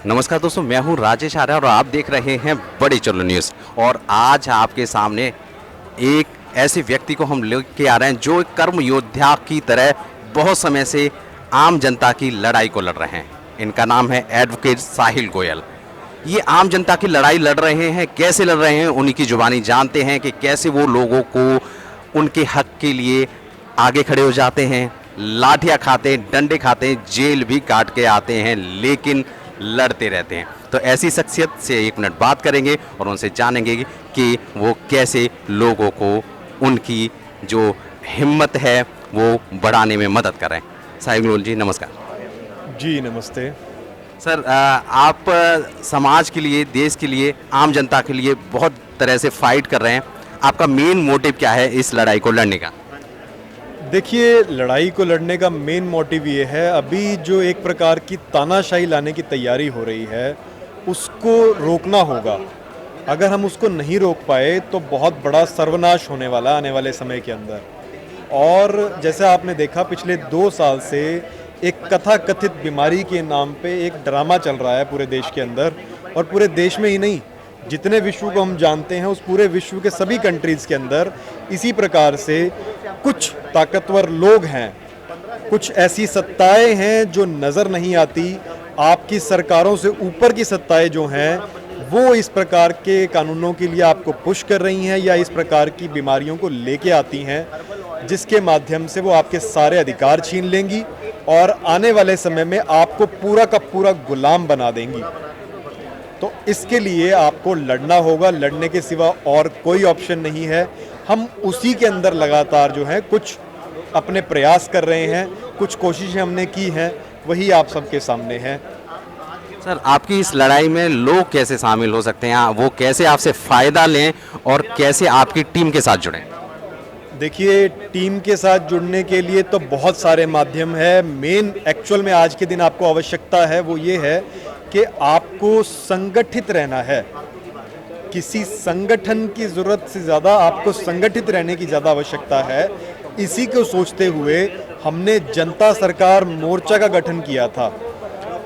नमस्कार दोस्तों, मैं हूं राजेश आर्य और आप देख रहे हैं बड़ी चलो न्यूज़। और आज आपके सामने एक ऐसे व्यक्ति को हम लेके आ रहे हैं जो एक कर्म योद्धा की तरह बहुत समय से आम जनता की लड़ाई को लड़ रहे हैं। इनका नाम है एडवोकेट साहिल गोयल। ये आम जनता की लड़ाई लड़ रहे हैं, कैसे लड़ रहे हैं उन्हीं की जुबानी जानते हैं कि कैसे वो लोगों को उनके हक के लिए आगे खड़े हो जाते हैं, लाठियाँ खाते हैं, डंडे खाते हैं, जेल भी काट के आते हैं, लेकिन लड़ते रहते हैं। तो ऐसी शख्सियत से एक मिनट बात करेंगे और उनसे जानेंगे कि वो कैसे लोगों को उनकी जो हिम्मत है वो बढ़ाने में मदद करें। साहिल गोयल जी नमस्कार। जी नमस्ते। सर, आप समाज के लिए, देश के लिए, आम जनता के लिए बहुत तरह से फाइट कर रहे हैं। आपका मेन मोटिव क्या है इस लड़ाई को लड़ने का? देखिए, लड़ाई को लड़ने का मेन मोटिव ये है, अभी जो एक प्रकार की तानाशाही लाने की तैयारी हो रही है उसको रोकना होगा। अगर हम उसको नहीं रोक पाए तो बहुत बड़ा सर्वनाश होने वाला आने वाले समय के अंदर। और जैसे आपने देखा, पिछले 2 साल से एक कथा कथित बीमारी के नाम पे एक ड्रामा चल रहा है पूरे देश के अंदर, और पूरे देश में ही नहीं, जितने विश्व को हम जानते हैं उस पूरे विश्व के सभी कंट्रीज़ के अंदर इसी प्रकार से कुछ ताकतवर लोग हैं, कुछ ऐसी सत्ताएं हैं जो नज़र नहीं आती, आपकी सरकारों से ऊपर की सत्ताएं जो हैं वो इस प्रकार के कानूनों के लिए आपको पुश कर रही हैं या इस प्रकार की बीमारियों को लेके आती हैं, जिसके माध्यम से वो आपके सारे अधिकार छीन लेंगी और आने वाले समय में आपको पूरा का पूरा गुलाम बना देंगी। तो इसके लिए आपको लड़ना होगा, लड़ने के सिवा और कोई ऑप्शन नहीं है। हम उसी के अंदर लगातार जो है कुछ अपने प्रयास कर रहे हैं, कुछ कोशिशें हमने की हैं, वही आप सबके सामने है। सर, आपकी इस लड़ाई में लोग कैसे शामिल हो सकते हैं, वो कैसे आपसे फ़ायदा लें और कैसे आपकी टीम के साथ जुड़ें? देखिए, टीम के साथ जुड़ने के लिए तो बहुत सारे माध्यम है। मेन एक्चुअल में आज के दिन आपको आवश्यकता है वो ये है कि आपको संगठित रहना है। किसी संगठन की ज़रूरत से ज़्यादा आपको संगठित रहने की ज़्यादा आवश्यकता है। इसी को सोचते हुए हमने जनता सरकार मोर्चा का गठन किया था,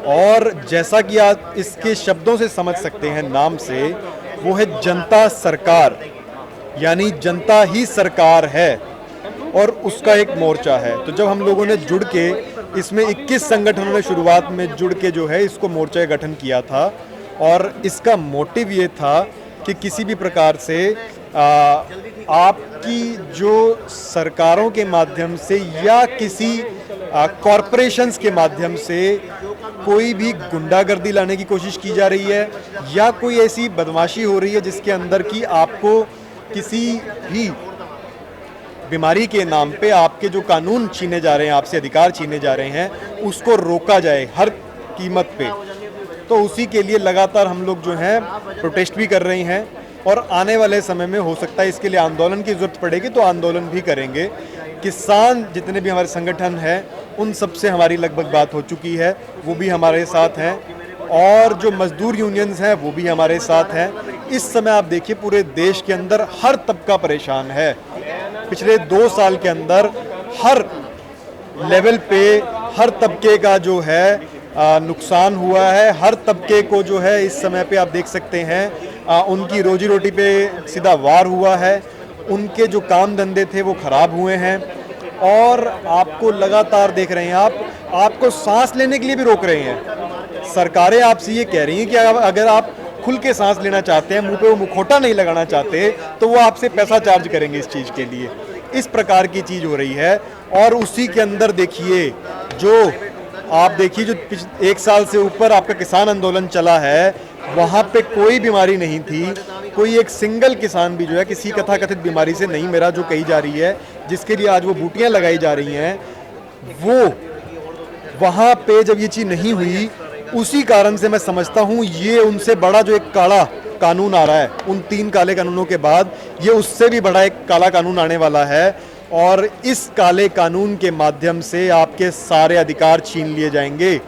और जैसा कि आप इसके शब्दों से समझ सकते हैं, नाम से, वो है जनता सरकार, यानी जनता ही सरकार है और उसका एक मोर्चा है। तो जब हम लोगों ने जुड़ के इसमें 21 संगठनों ने शुरुआत में जुड़ के जो है इसको मोर्चा का गठन किया था, और इसका मोटिव ये था कि किसी भी प्रकार से आपकी जो सरकारों के माध्यम से या किसी कॉरपोरेशंस के माध्यम से कोई भी गुंडागर्दी लाने की कोशिश की जा रही है या कोई ऐसी बदमाशी हो रही है जिसके अंदर की आपको किसी भी बीमारी के नाम पे आपके जो कानून छीने जा रहे हैं, आपसे अधिकार छीने जा रहे हैं, उसको रोका जाए हर कीमत पे। तो उसी के लिए लगातार हम लोग जो हैं प्रोटेस्ट भी कर रहे हैं, और आने वाले समय में हो सकता है इसके लिए आंदोलन की ज़रूरत पड़ेगी तो आंदोलन भी करेंगे। किसान जितने भी हमारे संगठन हैं उन सब से हमारी लगभग बात हो चुकी है, वो भी हमारे साथ हैं, और जो मजदूर यूनियंस हैं वो भी हमारे साथ हैं। इस समय आप देखिए पूरे देश के अंदर हर तबका परेशान है। पिछले 2 साल के अंदर हर लेवल पे हर तबके का जो है नुकसान हुआ है। हर तबके को जो है इस समय पे आप देख सकते हैं उनकी रोजी रोटी पे सीधा वार हुआ है, उनके जो काम धंधे थे वो खराब हुए हैं, और आपको लगातार देख रहे हैं आपको सांस लेने के लिए भी रोक रहे हैं। सरकारें आपसे ये कह रही हैं कि अगर आप खुल के सांस लेना चाहते हैं, मुंह पे वो मुखौटा नहीं लगाना चाहते, तो वो आपसे पैसा चार्ज करेंगे इस चीज़ के लिए। इस प्रकार की चीज़ हो रही है, और उसी के अंदर देखिए जो 1 साल से ऊपर आपका किसान आंदोलन चला है, वहाँ पे कोई बीमारी नहीं थी, कोई एक सिंगल किसान भी जो है किसी कथाकथित बीमारी से नहीं मरा जो कही जा रही है, जिसके लिए आज वो बूटियाँ लगाई जा रही हैं। वो वहाँ पे जब ये चीज़ नहीं हुई, उसी कारण से मैं समझता हूँ ये उनसे बड़ा जो एक काला कानून आ रहा है, उन 3 काले कानूनों के बाद ये उससे भी बड़ा एक काला कानून आने वाला है, और इस काले कानून के माध्यम से आपके सारे अधिकार छीन लिए जाएंगे।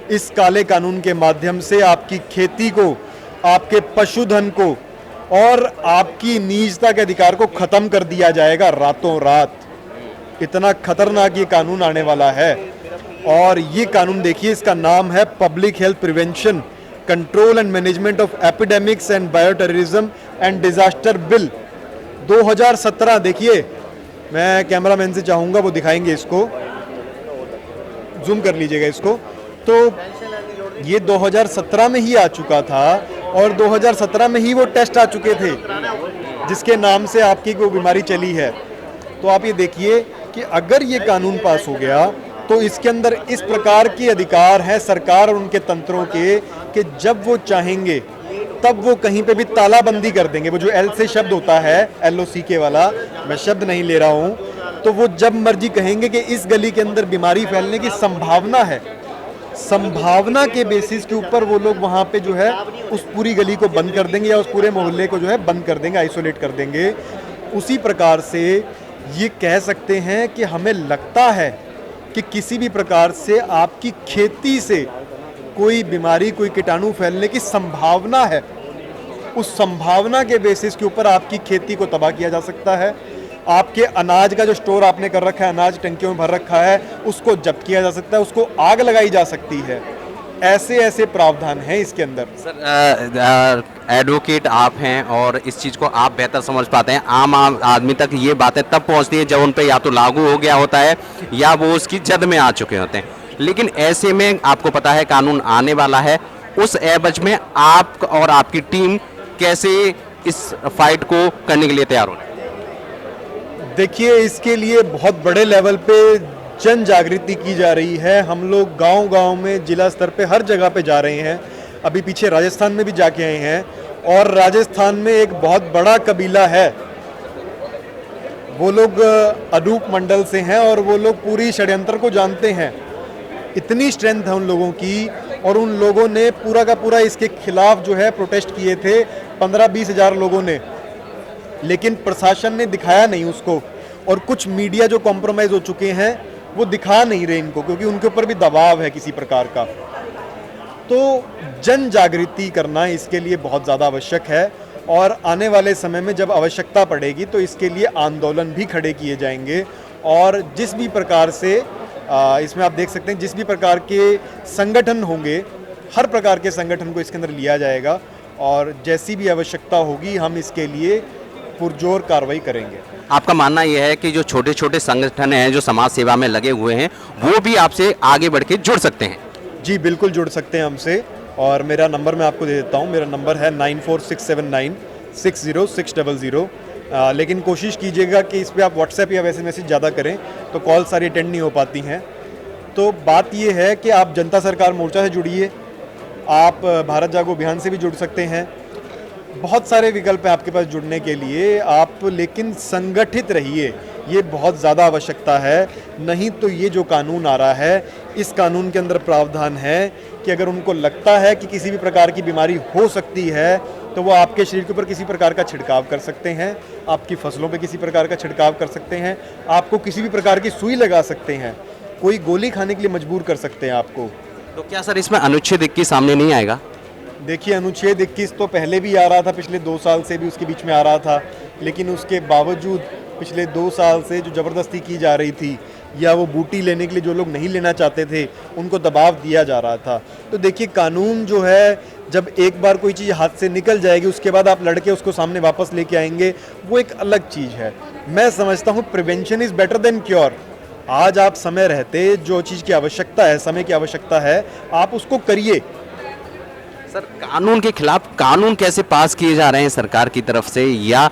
इस काले कानून के माध्यम से आपकी खेती को, आपके पशुधन को और आपकी निजता के अधिकार को ख़त्म कर दिया जाएगा रातों रात। इतना खतरनाक ये कानून आने वाला है, और ये कानून देखिए, इसका नाम है public health prevention control and management of epidemics and bioterrorism and disaster bill 2017। देखिए, मैं कैमरामैन से चाहूँगा वो दिखाएंगे, इसको जूम कर लीजिएगा इसको। तो ये 2017 में ही आ चुका था और 2017 में ही वो टेस्ट आ चुके थे जिसके नाम से आपकी कोई बीमारी चली है। तो आप ये देखिए कि अगर ये कानून पास हो गया तो इसके अंदर इस प्रकार के अधिकार हैं सरकार और उनके तंत्रों के कि जब वो चाहेंगे तब वो कहीं पे भी तालाबंदी कर देंगे। वो जो एल से शब्द होता है, LOCK वाला, मैं शब्द नहीं ले रहा हूँ, तो वो जब मर्जी कहेंगे कि इस गली के अंदर बीमारी फैलने की संभावना है, संभावना के बेसिस के ऊपर वो लोग वहाँ पे जो है उस पूरी गली को बंद कर देंगे या उस पूरे मोहल्ले को जो है बंद कर देंगे, आइसोलेट कर देंगे। उसी प्रकार से ये कह सकते हैं कि हमें लगता है कि किसी भी प्रकार से आपकी खेती से कोई बीमारी, कोई कीटाणु फैलने की संभावना है, उस संभावना के बेसिस के ऊपर आपकी खेती को तबाह किया जा सकता है। आपके अनाज का जो स्टोर आपने कर रखा है, अनाज टंकियों में भर रखा है, उसको जब्त किया जा सकता है, उसको आग लगाई जा सकती है। ऐसे ऐसे प्रावधान हैं इसके अंदर। सर, एडवोकेट आप हैं और इस चीज़ को आप बेहतर समझ पाते हैं। आम आदमी तक ये बातें तब पहुंचती है जब उन पे या तो लागू हो गया होता है या वो उसकी जद में आ चुके होते हैं। लेकिन ऐसे में आपको पता है कानून आने वाला है, उस एवज में आप और आपकी टीम कैसे इस फाइट को करने के लिए तैयार हो रहे हैं? देखिए, इसके लिए बहुत बड़े लेवल पे जन जागृति की जा रही है। हम लोग गांव-गांव में, जिला स्तर पे हर जगह पे जा रहे हैं। अभी पीछे राजस्थान में भी जाके आए हैं और राजस्थान में एक बहुत बड़ा कबीला है, वो लोग अनूप मंडल से हैं और वो लोग पूरी षड्यंत्र को जानते हैं। इतनी स्ट्रेंथ है उन लोगों की और उन लोगों ने पूरा का पूरा इसके खिलाफ जो है प्रोटेस्ट किए थे, 15-20 हज़ार लोगों ने, लेकिन प्रशासन ने दिखाया नहीं उसको। और कुछ मीडिया जो कॉम्प्रोमाइज़ हो चुके हैं वो दिखा नहीं रहे इनको, क्योंकि उनके ऊपर भी दबाव है किसी प्रकार का। तो जन जागृति करना इसके लिए बहुत ज़्यादा आवश्यक है और आने वाले समय में जब आवश्यकता पड़ेगी तो इसके लिए आंदोलन भी खड़े किए जाएंगे। और जिस भी प्रकार से इसमें आप देख सकते हैं, जिस भी प्रकार के संगठन होंगे, हर प्रकार के संगठन को इसके अंदर लिया जाएगा और जैसी भी आवश्यकता होगी हम इसके लिए पुरजोर कार्रवाई करेंगे। आपका मानना यह है कि जो छोटे छोटे संगठन हैं जो समाज सेवा में लगे हुए हैं वो भी आपसे आगे बढ़ के जुड़ सकते हैं? जी बिल्कुल जुड़ सकते हैं हमसे और मेरा नंबर मैं आपको दे देता हूँ। मेरा नंबर है 9467960600। लेकिन कोशिश कीजिएगा कि इस पर आप व्हाट्सएप या वैसे मैसेज ज़्यादा करें तो कॉल सारी अटेंड नहीं हो पाती हैं। तो बात ये है कि आप जनता सरकार मोर्चा से जुड़िए, आप भारत जागो अभियान से भी जुड़ सकते हैं। बहुत सारे विकल्प हैं आपके पास जुड़ने के लिए आप, लेकिन संगठित रहिए, ये बहुत ज़्यादा आवश्यकता है। नहीं तो ये जो कानून आ रहा है, इस कानून के अंदर प्रावधान है कि अगर उनको लगता है कि किसी भी प्रकार की बीमारी हो सकती है तो वो आपके शरीर के ऊपर किसी प्रकार का छिड़काव कर सकते हैं, आपकी फसलों पे किसी प्रकार का छिड़काव कर सकते हैं, आपको किसी भी प्रकार की सुई लगा सकते हैं, कोई गोली खाने के लिए मजबूर कर सकते हैं आपको। तो क्या सर इसमें अनुच्छेद 21 सामने नहीं आएगा? देखिए, अनुच्छेद 21 तो पहले भी आ रहा था, पिछले 2 साल से भी उसके बीच में आ रहा था, लेकिन उसके बावजूद पिछले 2 साल से जो ज़बरदस्ती की जा रही थी या वो बूटी लेने के लिए जो लोग नहीं लेना चाहते थे उनको दबाव दिया जा रहा था। तो देखिए, कानून जो है जब एक बार कोई चीज़ हाथ से निकल जाएगी उसके बाद आप लड़के उसको सामने वापस लेके आएंगे, वो एक अलग चीज़ है। मैं समझता हूँ prevention is better than cure. आज आप समय रहते जो चीज़ की आवश्यकता है, समय की आवश्यकता है, आप उसको करिए। सर, कानून के खिलाफ कानून कैसे पास किए जा रहे हैं सरकार की तरफ से, या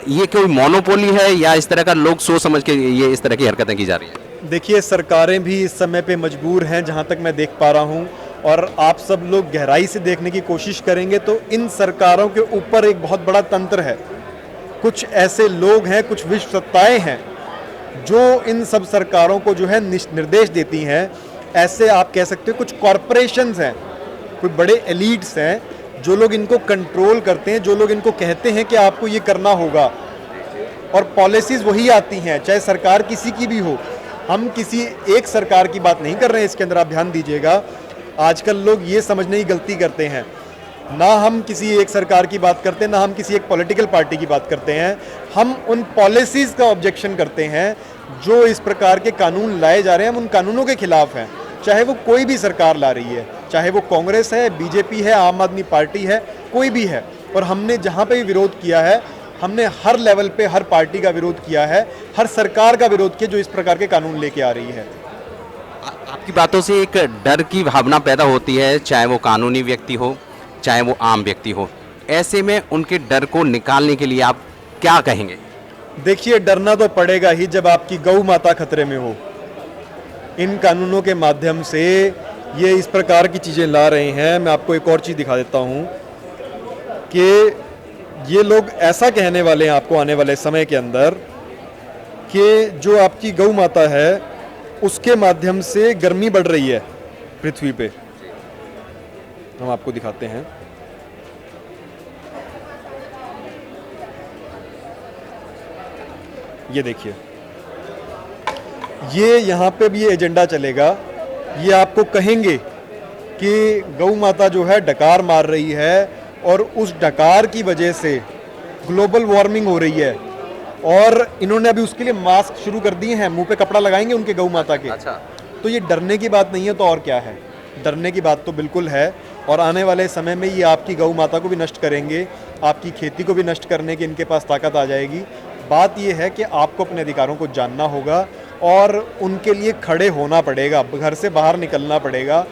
ये कोई मोनोपोली है या इस तरह का लोग सोच समझ के ये इस तरह की हरकतें की जा रही हैं? देखिए, सरकारें भी इस समय पे मजबूर हैं जहाँ तक मैं देख पा रहा हूँ, और आप सब लोग गहराई से देखने की कोशिश करेंगे तो इन सरकारों के ऊपर एक बहुत बड़ा तंत्र है। कुछ ऐसे लोग हैं, कुछ विश्व सत्ताएँ हैं जो इन सब सरकारों को जो है निर्देश देती हैं। ऐसे आप कह सकते हो कुछ कॉरपोरेशंस हैं, कोई बड़े एलीट्स हैं जो लोग इनको कंट्रोल करते हैं, जो लोग इनको कहते हैं कि आपको ये करना होगा, और पॉलिसीज़ वही आती हैं, चाहे सरकार किसी की भी हो। हम किसी एक सरकार की बात नहीं कर रहे हैं इसके अंदर, आप ध्यान दीजिएगा। आजकल लोग ये समझने की गलती करते हैं, ना हम किसी एक सरकार की बात करते हैं, ना हम किसी एक पॉलिटिकल पार्टी की बात करते हैं। हम उन पॉलिसीज़ का ऑब्जेक्शन करते हैं जो इस प्रकार के कानून लाए जा रहे हैं, हम उन कानूनों के खिलाफ हैं। चाहे वो कोई भी सरकार ला रही है, चाहे वो कांग्रेस है, बीजेपी है, आम आदमी पार्टी है, कोई भी है। और हमने जहाँ पे भी विरोध किया है, हमने हर लेवल पे हर पार्टी का विरोध किया है, हर सरकार का विरोध किया जो इस प्रकार के कानून लेके आ रही है। आपकी बातों से एक डर की भावना पैदा होती है, चाहे वो कानूनी व्यक्ति हो, चाहे वो आम व्यक्ति हो। ऐसे में उनके डर को निकालने के लिए आप क्या कहेंगे? देखिए, डरना तो पड़ेगा ही जब आपकी गौ माता खतरे में हो। इन कानूनों के माध्यम से ये इस प्रकार की चीज़ें ला रहे हैं। मैं आपको एक और चीज़ दिखा देता हूँ कि ये लोग ऐसा कहने वाले हैं आपको आने वाले समय के अंदर कि जो आपकी गौ माता है उसके माध्यम से गर्मी बढ़ रही है पृथ्वी पे। हम आपको दिखाते हैं। ये देखिए, ये यहाँ पे भी ये एजेंडा चलेगा। ये आपको कहेंगे कि गौ माता जो है डकार मार रही है और उस डकार की वजह से ग्लोबल वार्मिंग हो रही है। और इन्होंने अभी उसके लिए मास्क शुरू कर दिए हैं, मुंह पे कपड़ा लगाएंगे उनके गौ माता के। अच्छा। तो ये डरने की बात नहीं है तो और क्या है? डरने की बात तो बिल्कुल है। और आने वाले समय में ये आपकी गौ माता को भी नष्ट करेंगे, आपकी खेती को भी नष्ट करने की इनके पास ताकत आ जाएगी। बात ये है कि आपको अपने अधिकारों को जानना होगा और उनके लिए खड़े होना पड़ेगा, घर से बाहर निकलना पड़ेगा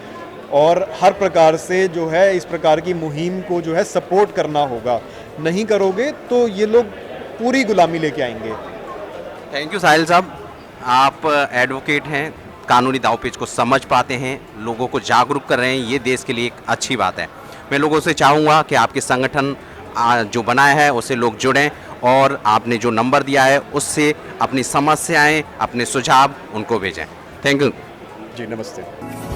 और हर प्रकार से जो है इस प्रकार की मुहिम को जो है सपोर्ट करना होगा। नहीं करोगे तो ये लोग पूरी गुलामी लेके आएंगे। थैंक यू साहिल साहब, आप एडवोकेट हैं, कानूनी दावपेच को समझ पाते हैं, लोगों को जागरूक कर रहे हैं, ये देश के लिए एक अच्छी बात है। मैं लोगों से चाहूँगा कि आपके संगठन जो बनाया है उससे लोग जुड़ें और आपने जो नंबर दिया है उससे अपनी समस्याएं, अपने सुझाव उनको भेजें। थैंक यू जी, नमस्ते।